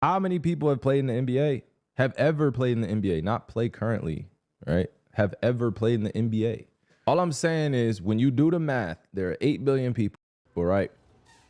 How many people have played in the NBA? Have ever played in the NBA, not play currently, right? Have ever played in the NBA. All I'm saying is when you do the math, there are 8 billion people, right?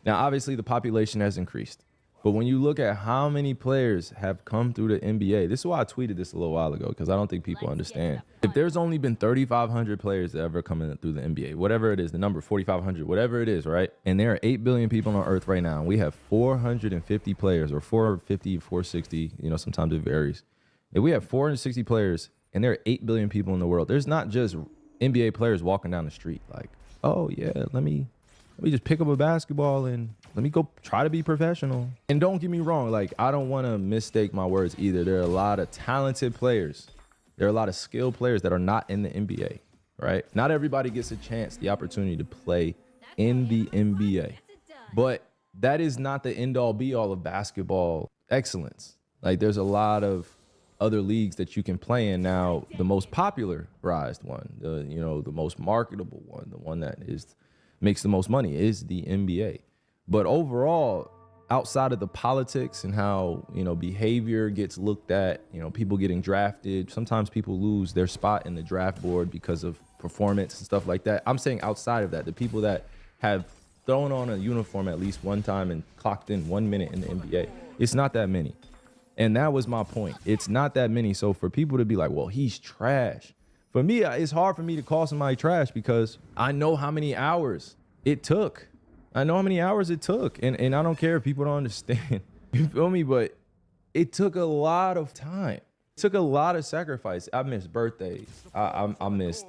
Now, obviously the population has increased, but when you look at how many players have come through the NBA, this is why I tweeted this a little while ago, because I don't think people understand. If there's only been 3,500 players that ever come in through the NBA, whatever it is, the number 4,500, whatever it is, right? And there are 8 billion people on earth right now. And we have 450 players, or 450, 460, you know, sometimes it varies. If we have 460 players and there are 8 billion people in the world, there's not just NBA players walking down the street like, oh yeah, let me just pick up a basketball and let me go try to be professional. And don't get me wrong, like, I don't want to mistake my words either. There are a lot of talented players. There are a lot of skilled players that are not in the NBA, right? Not everybody gets a chance, the opportunity to play in the NBA. But that is not the end all be all of basketball excellence. Like, there's a lot of other leagues that you can play in now. The most popularized one, the most marketable one, the one that makes the most money is the NBA. But overall, outside of the politics and how, behavior gets looked at, people getting drafted, sometimes people lose their spot in the draft board because of performance and stuff like that. I'm saying outside of that, the people that have thrown on a uniform at least one time and clocked in 1 minute in the NBA, it's not that many. And that was my point. It's not that many. So for people to be like, well, he's trash. For me, it's hard for me to call somebody trash because I know how many hours it took. I know how many hours it took. And I don't care if people don't understand. You feel me? But it took a lot of time. It took a lot of sacrifice. I missed birthdays. I missed,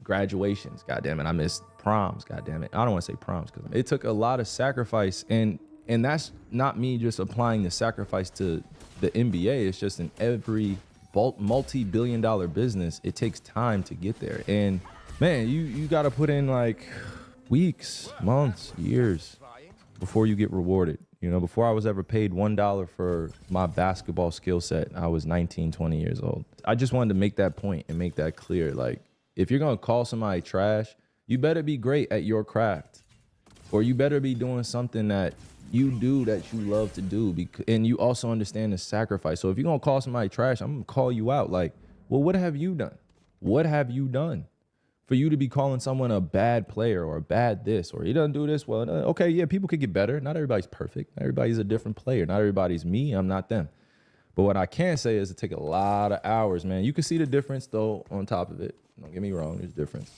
graduations. God damn it. I missed proms. God damn it. I don't want to say proms because it took a lot of sacrifice. And that's not me just applying the sacrifice to the NBA. It's just in every multi-billion-dollar business, it takes time to get there. And man, you got to put in like weeks, months, years before you get rewarded. Before I was ever paid $1 for my basketball skill set, I was 19, 20 years old. I just wanted to make that point and make that clear. Like, if you're going to call somebody trash, you better be great at your craft, or you better be doing something that you do that you love to do, and you also understand the sacrifice. So if you're gonna call somebody trash, I'm gonna call you out. Like, well, what have you done? What have you done for you to be calling someone a bad player or a bad this, or he doesn't do this well? Okay, yeah, people could get better. Not everybody's perfect. Everybody's a different player. Not everybody's me. I'm not them. But what I can say is it take a lot of hours, man. You can see the difference though on top of it. Don't get me wrong. There's difference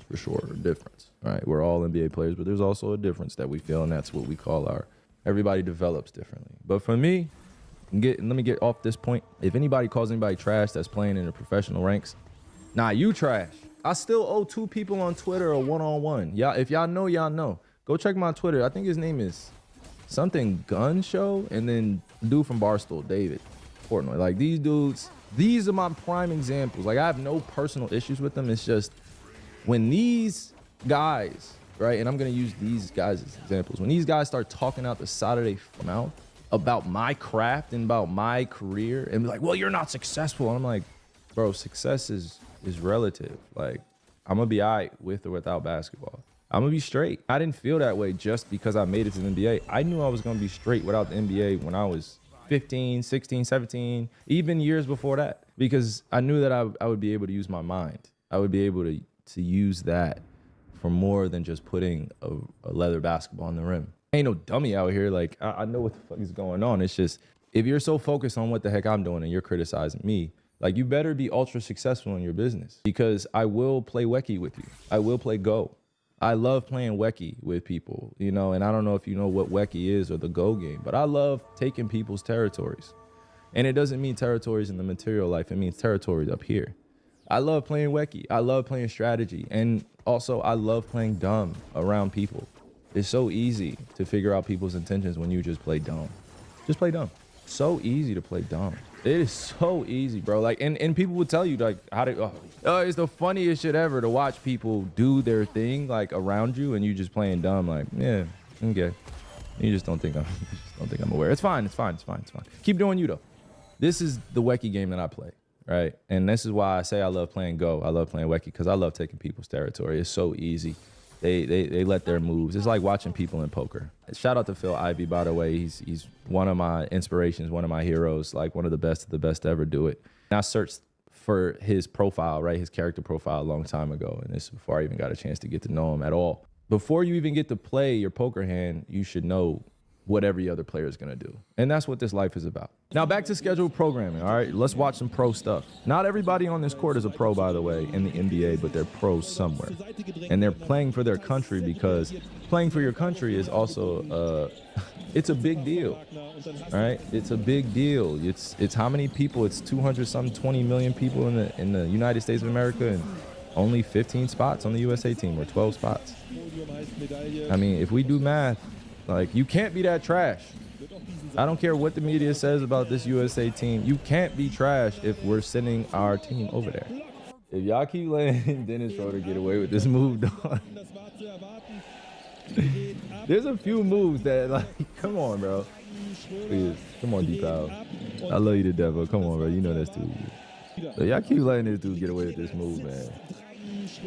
for sure. Difference. All right, we're all NBA players, but there's also a difference that we feel, and that's what we call everybody develops differently. But for me, let me get off this point. If anybody calls anybody trash that's playing in the professional ranks, nah, you trash. I still owe 2 people on Twitter a one-on-one. Yeah, if y'all know, y'all know. Go check my Twitter. I think his name is something Gun Show, and then dude from Barstool, David Portnoy. Like, these dudes, these are my prime examples. Like, I have no personal issues with them. It's just when these guys, right, and I'm gonna use these guys as examples, when these guys start talking out the side of their mouth about my craft and about my career and be like, well, you're not successful. And I'm like, bro, success is relative. Like, I'm gonna be all right with or without basketball. I'm gonna be straight. I didn't feel that way just because I made it to the NBA. I knew I was gonna be straight without the NBA when I was 15, 16, 17, even years before that, because I knew that I would be able to use my mind. I would be able to use that for more than just putting a leather basketball on the rim. Ain't no dummy out here. Like, I know what the fuck is going on. It's just, if you're so focused on what the heck I'm doing and you're criticizing me, like, you better be ultra successful in your business, because I will play Wecky with you. I will play Go. I love playing Wecky with people, and I don't know if you know what Wecky is or the Go game, but I love taking people's territories. And it doesn't mean territories in the material life. It means territories up here. I love playing Wecky. I love playing strategy. And also, I love playing dumb around people. It's so easy to figure out people's intentions when you just play dumb. Just play dumb. So easy to play dumb. It is so easy, bro. Like, and people would tell you, like, it's the funniest shit ever to watch people do their thing, like, around you, and you just playing dumb. Like, yeah, okay. You just don't think I'm aware. It's fine. Keep doing you though. This is the Wecky game that I play. Right. And this is why I say I love playing Go. I love playing Wecky, because I love taking people's territory. It's so easy. They let their moves. It's like watching people in poker. Shout out to Phil Ivey, by the way. He's one of my inspirations, one of my heroes, like one of the best to ever do it. And I searched for his profile, right? His character profile a long time ago. And this is before I even got a chance to get to know him at all. Before you even get to play your poker hand, you should know what every other player is going to do. And that's what this life is about. Now back to scheduled programming, all right? Let's watch some pro stuff. Not everybody on this court is a pro, by the way, in the NBA, but they're pros somewhere. And they're playing for their country, because playing for your country is also, it's a big deal, all right? It's a big deal. It's how many people? It's 20 million people in the United States of America, and only 15 spots on the USA team, or 12 spots. I mean, if we do math, like, you can't be that trash. I don't care what the media says about this USA team. You can't be trash if we're sending our team over there. If y'all keep letting Dennis Schroeder get away with this move, dog. There's a few moves that, like, come on, bro. Please. Come on, D-Pow. I love you to death, but come on, bro. You know that's too easy. So y'all keep letting this dude get away with this move, man.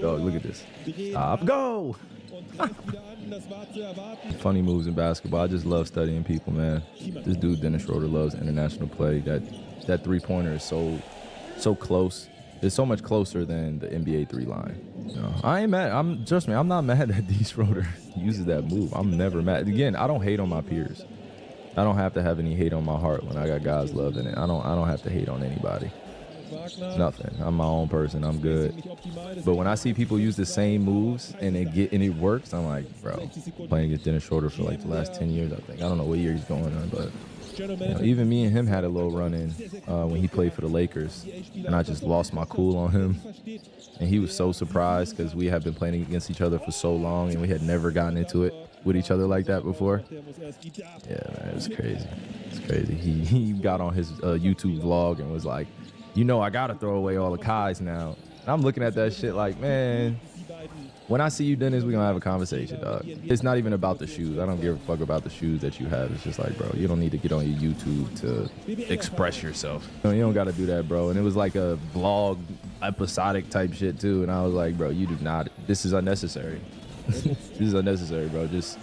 Dog, look at this. Stop. Go! Funny moves in basketball. I just love studying people, man. This dude Dennis Schroeder loves international play. That three-pointer is so close. It's so much closer than the NBA three line. You know, I ain't mad. Trust me, I'm not mad that D Schroeder uses that move. I'm never mad. Again, I don't hate on my peers. I don't have to have any hate on my heart when I got guys loving it. I don't have to hate on anybody. Nothing. I'm my own person. I'm good. But when I see people use the same moves and it works, I'm like, bro, playing against Dennis Schroeder for like the last 10 years, I think. I don't know what year he's going on, but you know, even me and him had a little run-in when he played for the Lakers, and I just lost my cool on him. And he was so surprised because we had been playing against each other for so long, and we had never gotten into it with each other like that before. Yeah, man, it was crazy. It's crazy. He got on his YouTube vlog and was like, you know, I got to throw away all the Kais now. And I'm looking at that shit like, man, when I see you, Dennis, we're going to have a conversation, dog. It's not even about the shoes. I don't give a fuck about the shoes that you have. It's just like, bro, you don't need to get on your YouTube to express yourself. You don't got to do that, bro. And it was like a vlog, episodic type shit, too. And I was like, bro, you do not. This is unnecessary. This is unnecessary, bro. Just,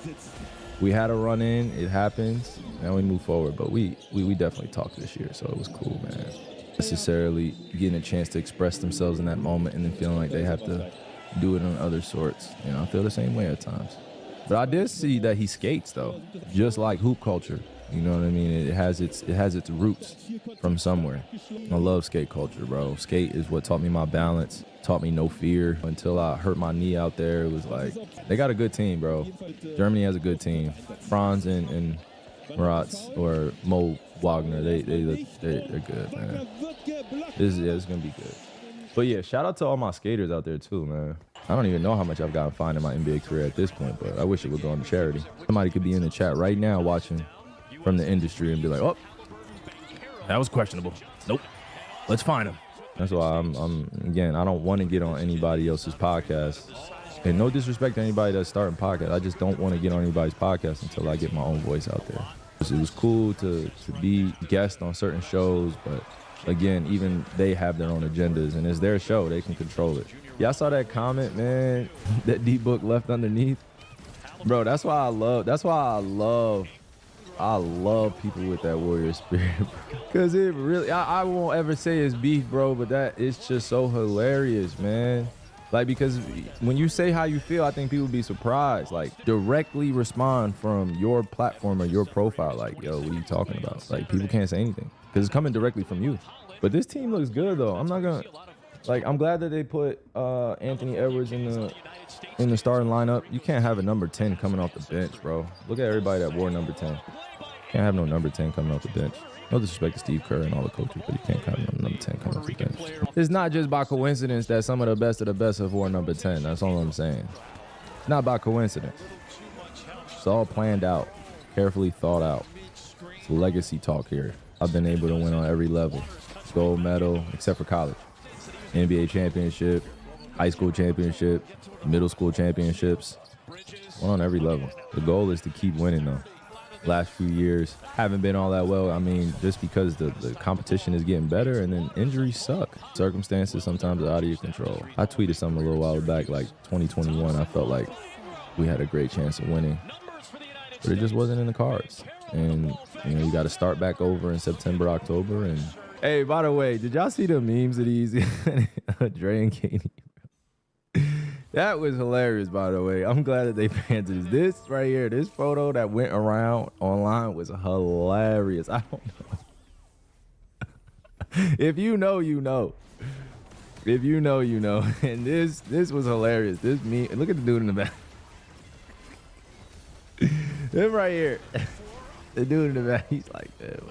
we had a run in. It happens. Now we move forward. But we definitely talked this year, so it was cool, man. Necessarily getting a chance to express themselves in that moment and then feeling like they have to do it on other sorts. You know, I feel the same way at times. But I did see that he skates, though, just like hoop culture. You know what I mean? It has its roots from somewhere. I love skate culture, bro. Skate is what taught me my balance, taught me no fear. Until I hurt my knee out there, it was like, they got a good team, bro. Germany has a good team. Franz and Maratz or Mo Wagner, they're good, man. It's gonna be good. But yeah, shout out to all my skaters out there too, man. I don't even know how much I've gotten fined in my NBA career at this point, but I wish it would go on to charity. Somebody could be in the chat right now watching from the industry and be like, oh, that was questionable. Nope, let's find him. That's why again, I don't want to get on anybody else's podcast. And no disrespect to anybody that's starting podcasts. I just don't want to get on anybody's podcast until I get my own voice out there. It was cool to be guest on certain shows, but again, even they have their own agendas, and it's their show. They can control it. Y'all saw that comment, man, that D-Book left underneath? Bro, that's why I love people with that warrior spirit, bro. Because it really, I won't ever say it's beef, bro, but it's just so hilarious, man. Like, because when you say how you feel, I think people be surprised. Like, directly respond from your platform or your profile. Like, yo, what are you talking about? Like, people can't say anything because it's coming directly from you. But this team looks good, though. I'm not going to, like, I'm glad that they put Anthony Edwards in the starting lineup. You can't have a number 10 coming off the bench, bro. Look at everybody that wore number 10. Can't have no number 10 coming off the bench. No disrespect to Steve Kerr and all the coaches, but you can't have no number 10 coming off the bench. It's not just by coincidence that some of the best have worn number 10. That's all I'm saying. It's not by coincidence. It's all planned out, carefully thought out. It's legacy talk here. I've been able to win on every level. Gold medal, except for college. NBA championship, high school championship, middle school championships. Won on every level. The goal is to keep winning, though. Last few years haven't been all that well. I mean, just because the competition is getting better and then injuries suck. Circumstances sometimes are out of your control. I tweeted something a little while back, like 2021. I felt like we had a great chance of winning, but it just wasn't in the cards. And you know, you got to start back over in September, October. And hey, by the way, did y'all see the memes of these Dre and Katie? That was hilarious, by the way. I'm glad that they planted this right here. This photo that went around online was hilarious. I don't know. If you know, you know. If you know, you know. And this was hilarious. This meme. Look at the dude in the back. Him right here. The dude in the back. He's like that.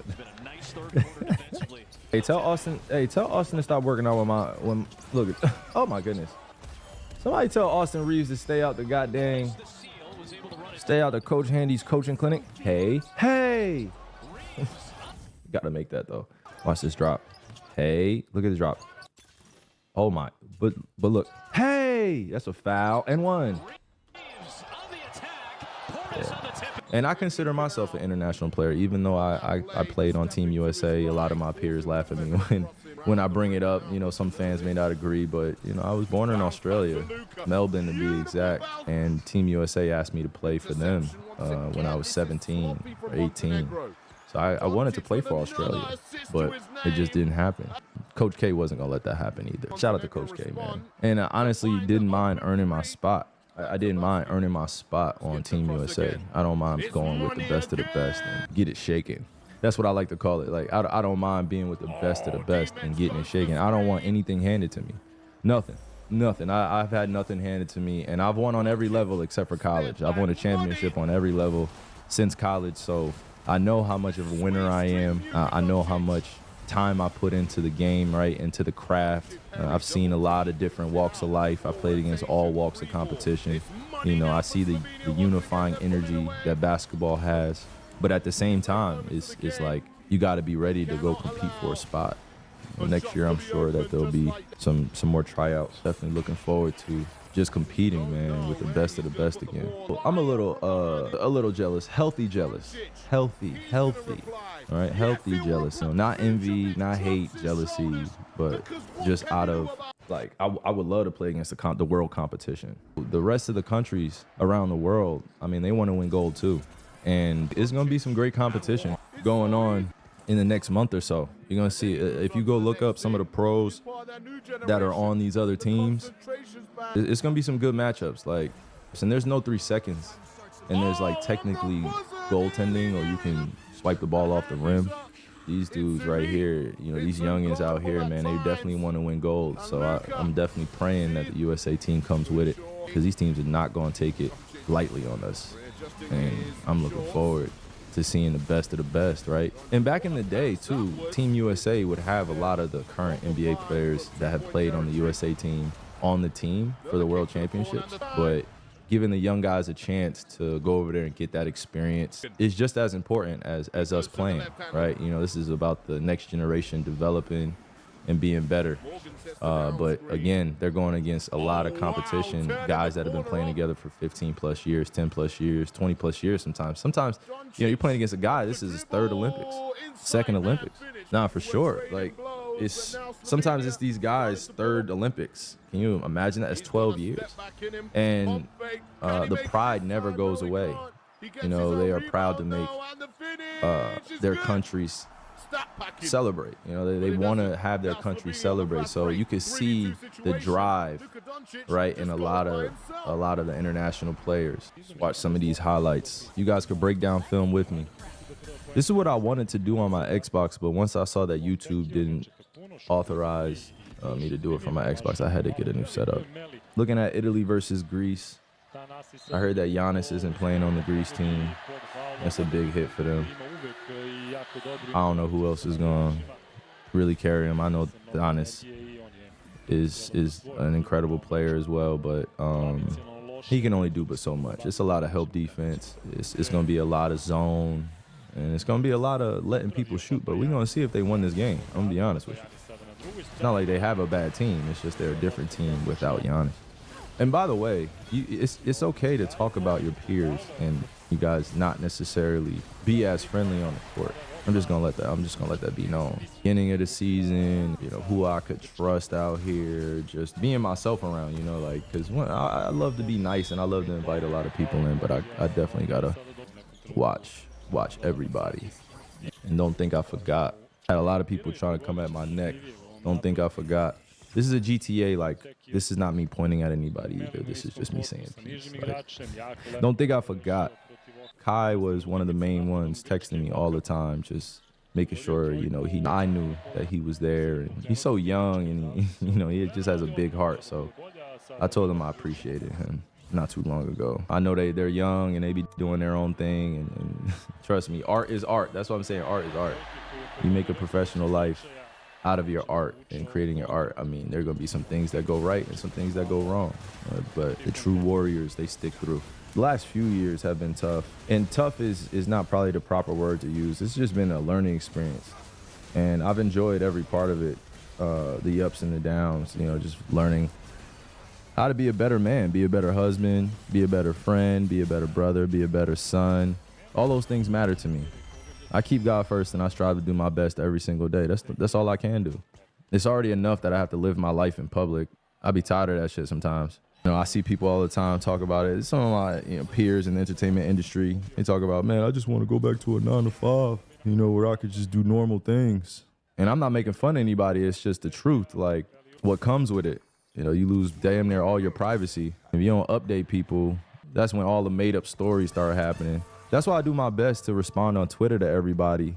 Hey, tell Austin. Hey, tell Austin to stop working out with my. Look. Oh my goodness. Somebody tell Austin Reeves to stay out the goddamn. Stay out the Coach Handy's coaching clinic. Hey. Gotta make that though. Watch this drop. Hey, look at the drop. Oh my, but look. Hey, that's a foul and one. Yeah. And I consider myself an international player, even though I played on Team USA. A lot of my peers laugh at me when I bring it up. You know, some fans may not agree, but you know, I was born in Australia, Melbourne to be exact, and Team USA asked me to play for them when I was 17 or 18. So I wanted to play for Australia, but it just didn't happen. Coach K wasn't going to let that happen either. Shout out to Coach K, man. And I honestly didn't mind earning my spot. I didn't mind earning my spot on Team USA. I don't mind going with the best of the best and get it shaken. That's what I like to call it. Like, I don't mind being with the best of the best and getting it shaken. I don't want anything handed to me. Nothing. I've had nothing handed to me, and I've won on every level except for college. I've won a championship on every level since college, so I know how much of a winner I am. I know how much time I put into the game, right, into the craft. I've seen a lot of different walks of life. I played against all walks of competition. You know, I see the unifying energy that basketball has. But at the same time, it's like you got to be ready to go compete for a spot. Next year, I'm sure that there'll be some more tryouts. Definitely looking forward to just competing, man, with the best of the best again. I'm a little jealous, healthy jealous, healthy, all right, healthy jealous. So not envy, not hate, jealousy, but just out of like, I would love to play against the world competition. The rest of the countries around the world, I mean, they want to win gold too. And it's going to be some great competition going on in the next month or so. You're going to see, if you go look up some of the pros that are on these other teams, it's going to be some good matchups. Like, and there's no 3 seconds. And there's like technically goaltending, or you can swipe the ball off the rim. These dudes right here, you know, these youngins out here, man, they definitely want to win gold. So I'm definitely praying that the USA team comes with it, because these teams are not going to take it lightly on us. And I'm looking forward to seeing the best of the best, right? And back in the day, too, Team USA would have a lot of the current NBA players that have played on the USA team on the team for the World Championships. But giving the young guys a chance to go over there and get that experience is just as important as us playing, right? You know, this is about the next generation developing and being better. But again, they're going against a lot of competition, guys that have been playing together for 15 plus years, 10 plus years, 20 plus years sometimes. You know, you're playing against a guy, this is his 3rd Olympics, 2nd Olympics. Nah, for sure. Like, sometimes it's these guys' 3rd Olympics. Can you imagine that? It's 12 years. And the pride never goes away. You know, they are proud to make their countries celebrate. You know, they want to have their country celebrate. So you can see the drive, right, in a lot of the international players. Watch some of these highlights. You guys could break down film with me. This is what I wanted to do on my Xbox, but once I saw that YouTube didn't authorize me to do it from my Xbox, I had to get a new setup. Looking at Italy versus Greece, I heard that Giannis isn't playing on the Greece team. That's a big hit for them. I don't know who else is going to really carry him. I know Giannis is an incredible player as well, but he can only do but so much. It's a lot of help defense. It's going to be a lot of zone, and it's going to be a lot of letting people shoot, but we're going to see if they win this game. I'm going to be honest with you. It's not like they have a bad team. It's just they're a different team without Giannis. And by the way, it's okay to talk about your peers and you guys not necessarily be as friendly on the court. I'm just gonna let that be known. Beginning of the season, you know, who I could trust out here, just being myself around, you know, like, cause I love to be nice and I love to invite a lot of people in, but I definitely gotta watch everybody. And don't think I forgot. I had a lot of people trying to come at my neck. Don't think I forgot. This is a GTA, like, this is not me pointing at anybody either. This is just me saying peace. Like, don't think I forgot. Kai was one of the main ones texting me all the time, just making sure, you know, I knew that he was there. And he's so young and, you know, he just has a big heart. So I told him I appreciated him not too long ago. I know they're young and they be doing their own thing. And trust me, art is art. That's what I'm saying. Art is art. You make a professional life out of your art and creating your art. I mean, there are going to be some things that go right and some things that go wrong. But the true warriors, they stick through. The last few years have been tough. And tough is not probably the proper word to use. It's just been a learning experience. And I've enjoyed every part of it, the ups and the downs, you know, just learning how to be a better man, be a better husband, be a better friend, be a better brother, be a better son. All those things matter to me. I keep God first and I strive to do my best every single day. That's all I can do. It's already enough that I have to live my life in public. I be tired of that shit sometimes. You know, I see people all the time talk about it. Some of my peers in the entertainment industry, they talk about, man, I just want to go back to a 9 to 5, you know, where I could just do normal things. And I'm not making fun of anybody. It's just the truth, like what comes with it. You know, you lose damn near all your privacy. If you don't update people, that's when all the made up stories start happening. That's why I do my best to respond on Twitter to everybody.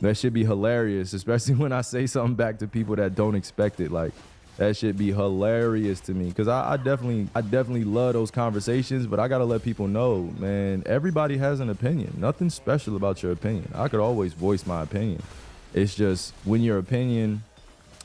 That should be hilarious, especially when I say something back to people that don't expect it. Like, that should be hilarious to me, because I definitely love those conversations, but I gotta let people know, man, everybody has an opinion. Nothing special about your opinion. I could always voice my opinion. It's just when your opinion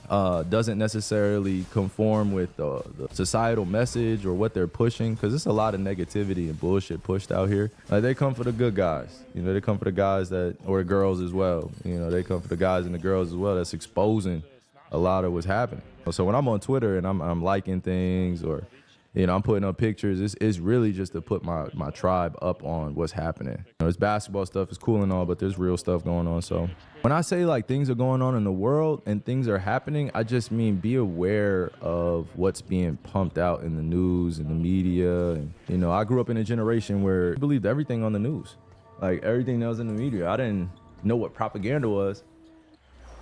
doesn't necessarily conform with the societal message or what they're pushing, because there's a lot of negativity and bullshit pushed out here. Like, they come for the good guys, you know, they come for the guys or girls as well, you know, they come for the guys and the girls as well that's exposing a lot of what's happening. So when I'm on Twitter and I'm liking things, or, you know, I'm putting up pictures, it's really just to put my tribe up on what's happening. You know, this basketball stuff is cool and all, but there's real stuff going on. So when I say like things are going on in the world and things are happening, I just mean be aware of what's being pumped out in the news and the media. And, you know, I grew up in a generation where I believed everything on the news, like everything that was in the media. I didn't know what propaganda was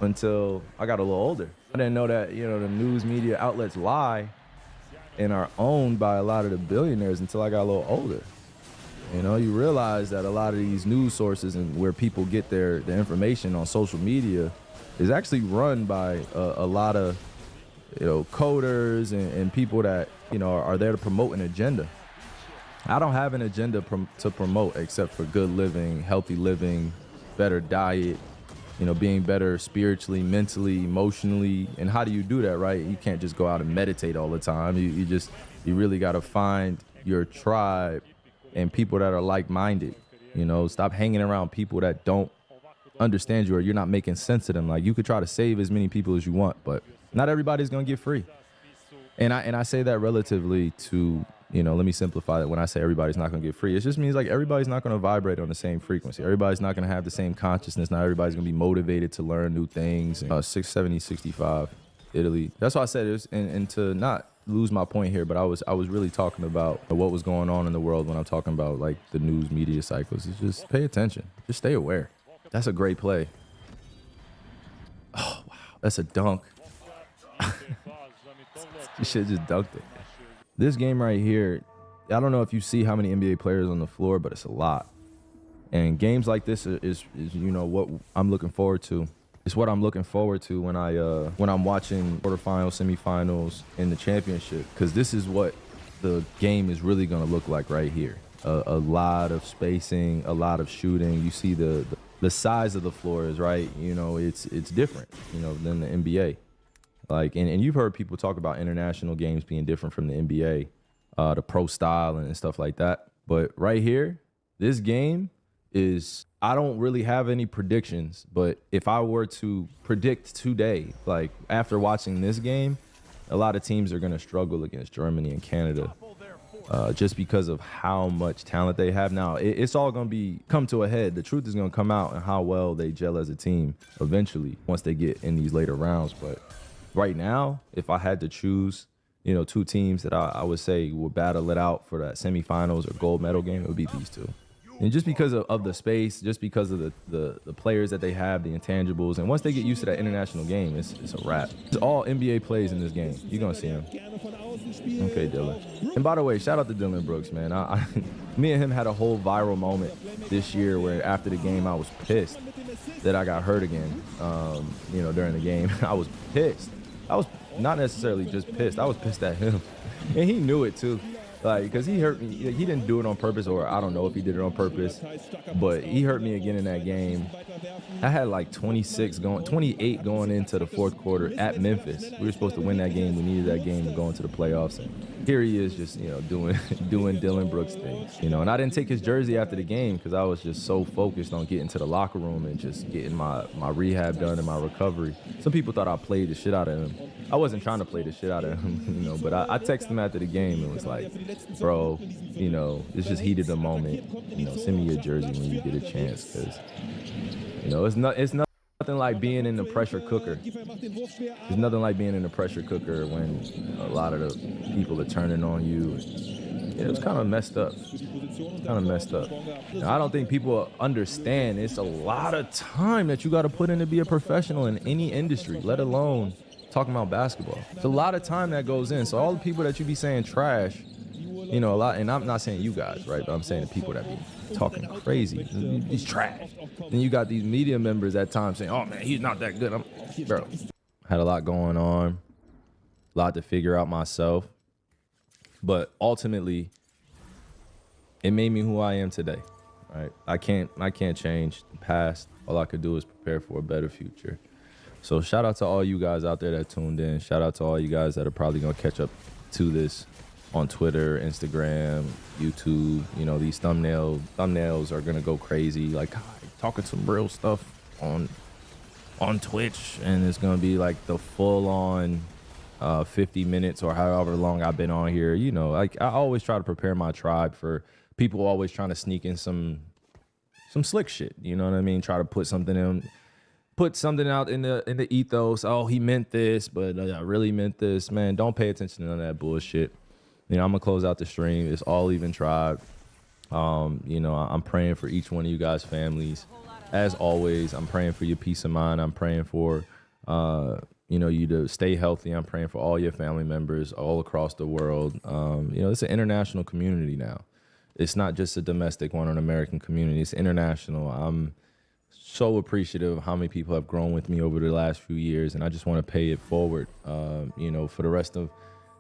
until I got a little older. I didn't know that, you know, the news media outlets lie and are owned by a lot of the billionaires until I got a little older. You know, you realize that a lot of these news sources and where people get their information on social media is actually run by a lot of, you know, coders and people that, you know, are there to promote an agenda. I don't have an agenda to promote except for good living, healthy living, better diet, you know, being better spiritually, mentally, emotionally. And how do you do that, right? You can't just go out and meditate all the time. You really got to find your tribe and people that are like-minded. You know, stop hanging around people that don't understand you or you're not making sense to them. Like, you could try to save as many people as you want, but not everybody's going to get free. And I say that relatively to, you know, let me simplify that. When I say everybody's not going to get free, it just means like everybody's not going to vibrate on the same frequency. Everybody's not going to have the same consciousness. Not everybody's going to be motivated to learn new things. 670, 65, Italy. That's why I said it. And to not lose my point here, but I was really talking about what was going on in the world when I'm talking about like the news media cycles. It's just pay attention. Just stay aware. That's a great play. Oh, wow. That's a dunk. You should have just dunked it. This game right here, I don't know if you see how many NBA players on the floor, but it's a lot. And games like this is you know, what I'm looking forward to. It's what I'm looking forward to when I'm watching quarterfinals, semifinals, and the championship, because this is what the game is really going to look like right here. A lot of spacing, a lot of shooting. You see the size of the floor is right. You know, it's different, you know, than the NBA. Like, and you've heard people talk about international games being different from the NBA, the pro style and stuff like that. But right here, this game is, I don't really have any predictions, but if I were to predict today, like after watching this game, a lot of teams are going to struggle against Germany and Canada. just because of how much talent they have now. It's all going to come to a head. The truth is going to come out and how well they gel as a team eventually once they get in these later rounds. But right now, if I had to choose, you know, two teams that I would say would battle it out for that semifinals or gold medal game, it would be these two. And just because of the space, just because of the players that they have, the intangibles, and once they get used to that international game, it's a wrap. It's all NBA plays in this game. You're going to see them. Okay, Dylan. And by the way, shout out to Dylan Brooks, man. Me and him had a whole viral moment this year where after the game, I was pissed that I got hurt again, you know, during the game. I was pissed. I was not necessarily just pissed. I was pissed at him. And he knew it, too. Like, because he hurt me. He didn't do it on purpose, or I don't know if he did it on purpose, but he hurt me again in that game. I had like 28 going into the fourth quarter at Memphis. We were supposed to win that game. We needed that game to go into the playoffs. And here he is just, you know, doing Dylan Brooks things, you know. And I didn't take his jersey after the game because I was just so focused on getting to the locker room and just getting my rehab done and my recovery. Some people thought I played the shit out of him. I wasn't trying to play the shit out of him, you know, but I texted him after the game and was like, bro, you know, it's just heated the moment. You know, send me your jersey when you get a chance, because, you know, it's nothing like being in the pressure cooker. There's nothing like being in the pressure cooker when, you know, a lot of the people are turning on you. It was kind of messed up. Now, I don't think people understand it's a lot of time that you got to put in to be a professional in any industry, let alone talking about basketball. It's a lot of time that goes in. So all the people that you be saying trash, you know, a lot, and I'm not saying you guys, right? But I'm saying the people that be talking crazy, he's trash. Then you got these media members at times saying, oh man, he's not that good. Bro, had a lot going on, a lot to figure out myself. But ultimately, it made me who I am today, right? I can't change the past. All I could do is prepare for a better future. So shout out to all you guys out there that tuned in. Shout out to all you guys that are probably going to catch up to this on Twitter, Instagram, YouTube. You know, these thumbnails are going to go crazy. Like, talking some real stuff on Twitch. And it's going to be like the full on 50 minutes or however long I've been on here. You know, like, I always try to prepare my tribe for people always trying to sneak in some slick shit. You know what I mean? Try to put something out in the ethos. Oh, he meant this, but I really meant this. Man, don't pay attention to none of that bullshit. You know, I'm gonna close out the stream. It's all even tribe. You know, I'm praying for each one of you guys' families. As always, I'm praying for your peace of mind. I'm praying for you know, you to stay healthy. I'm praying for all your family members all across the world. You know, it's an international community now. It's not just a domestic one or an American community. It's international. I'm so appreciative of how many people have grown with me over the last few years, and I just want to pay it forward, you know, for the rest of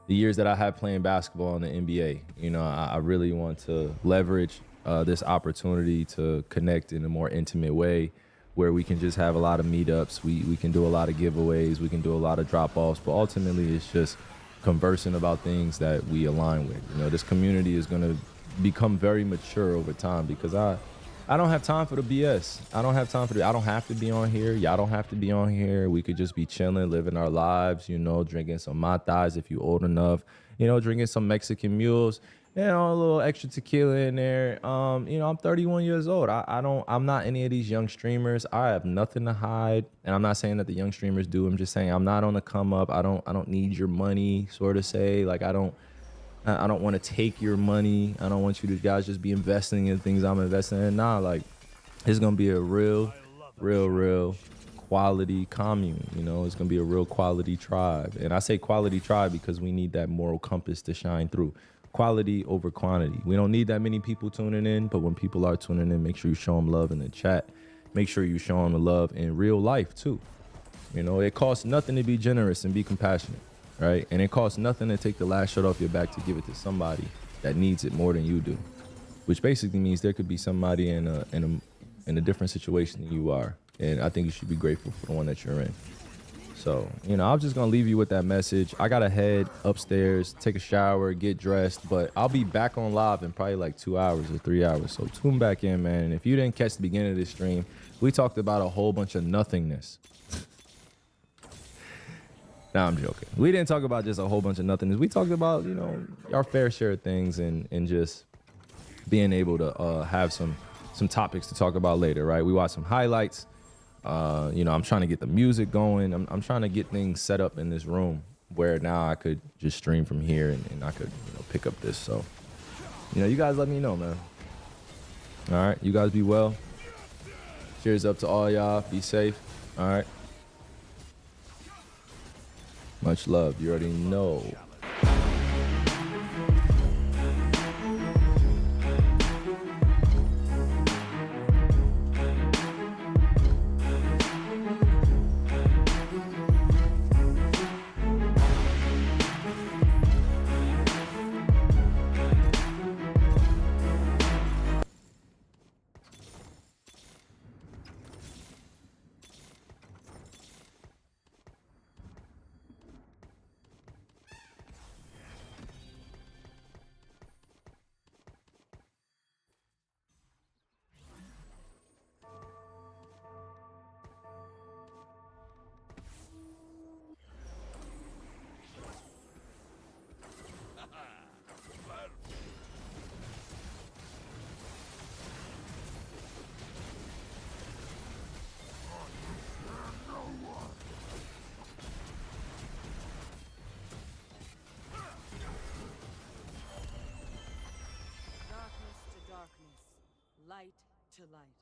the years that I have playing basketball in the NBA. You know, I really want to leverage this opportunity to connect in a more intimate way where we can just have a lot of meetups. We can do a lot of giveaways. We can do a lot of drop-offs, but ultimately it's just conversing about things that we align with. You know, this community is going to become very mature over time because I don't have time for the BS. I don't have to be on here. Y'all don't have to be on here. We could just be chilling, living our lives, you know, drinking some matas if you're old enough, you know, drinking some Mexican mules, you know, a little extra tequila in there. You know, I'm 31 years old. I'm not any of these young streamers. I have nothing to hide. And I'm not saying that the young streamers do. I'm just saying I'm not on the come up. I don't need your money, sort of say. Like, I don't want to take your money. I don't want you to guys just be investing in things I'm investing in. Nah, like, it's going to be a real quality commune. You know, it's going to be a real quality tribe. And I say quality tribe because we need that moral compass to shine through. Quality over quantity. We don't need that many people tuning in, but when people are tuning in, make sure you show them love in the chat. Make sure you show them the love in real life, too. You know, it costs nothing to be generous and be compassionate. Right? And it costs nothing to take the last shirt off your back to give it to somebody that needs it more than you do, which basically means there could be somebody in a different situation than you are. And I think you should be grateful for the one that you're in. So, you know, I'm just going to leave you with that message. I got to head upstairs, take a shower, get dressed, but I'll be back on live in probably like 2 hours or 3 hours. So tune back in, man. And if you didn't catch the beginning of this stream, we talked about a whole bunch of nothingness. Nah, I'm joking. We didn't talk about just a whole bunch of nothingness. We talked about, our fair share of things and just being able to have some topics to talk about later, right? We watched some highlights. I'm trying to get the music going. I'm trying to get things set up in this room where now I could just stream from here and I could, pick up this. So, you guys let me know, man. All right. You guys be well. Cheers up to all y'all. Be safe. All right. Much love. You already know. Light to light.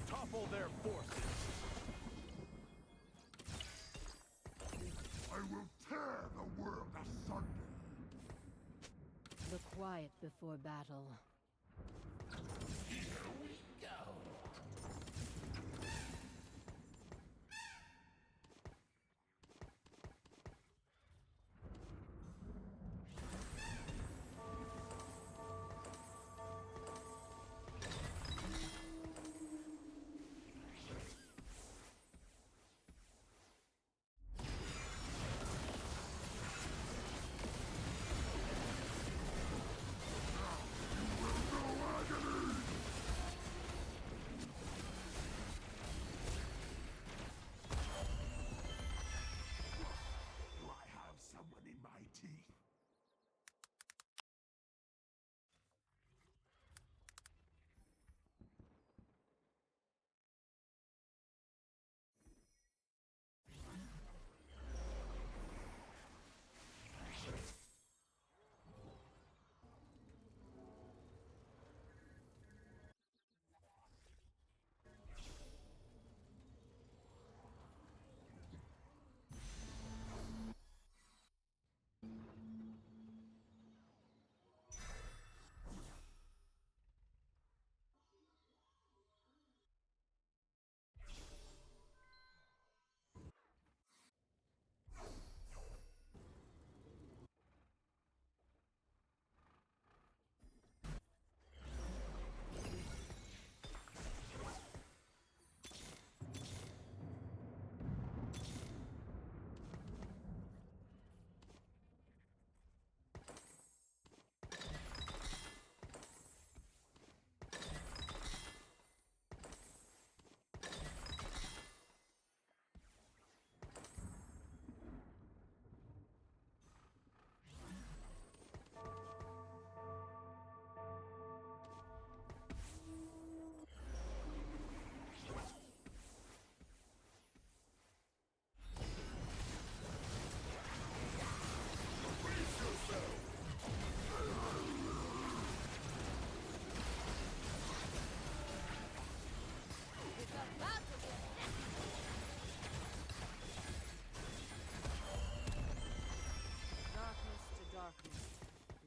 Topple their forces. I will tear the world asunder. The quiet before battle. Here we go.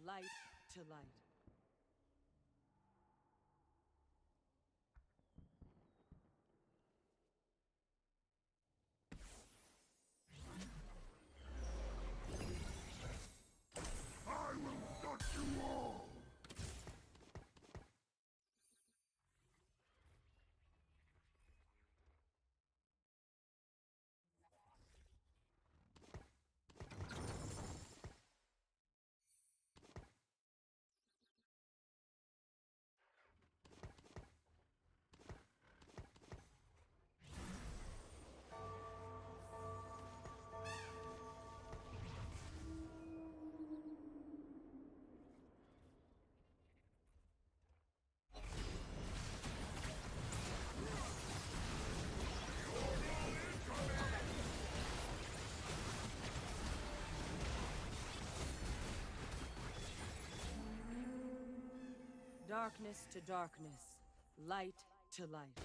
Light to light. I will gut you all! Darkness to darkness. Light to light.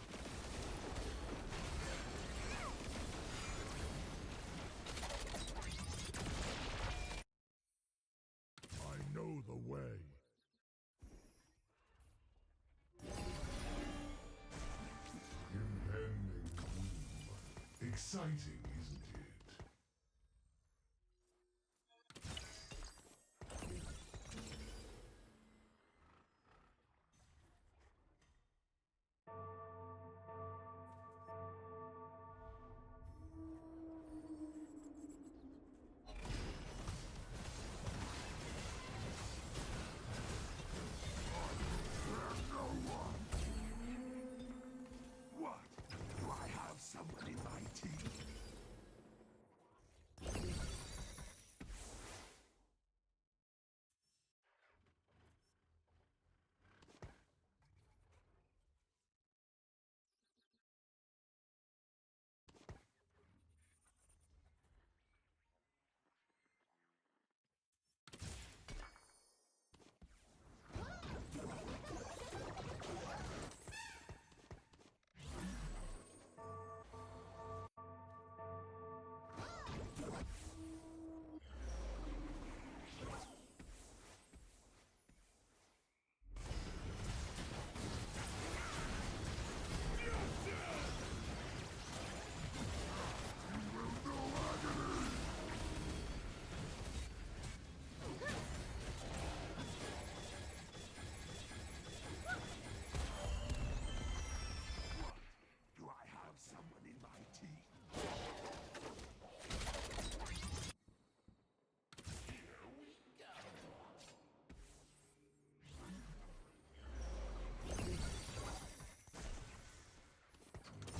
I know the way. Impending doom. Exciting, isn't it? What? Do I have someone in my team? Do I have someone in my team? Here we go.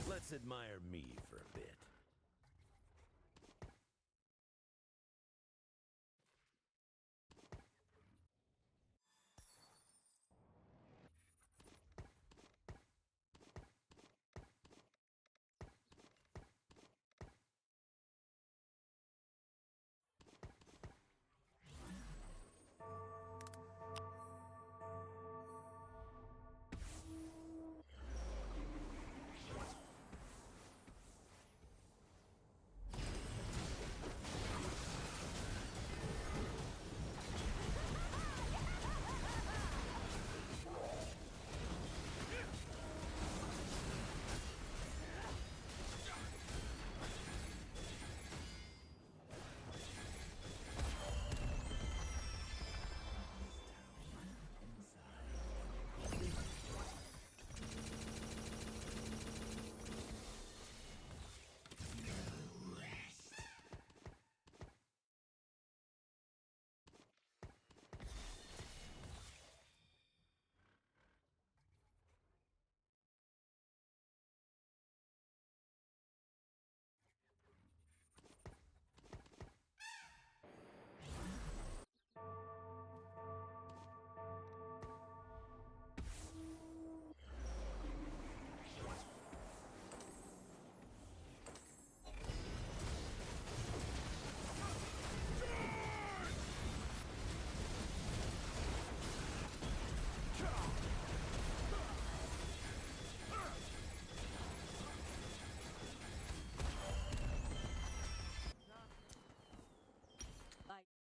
Let's admire me for a bit.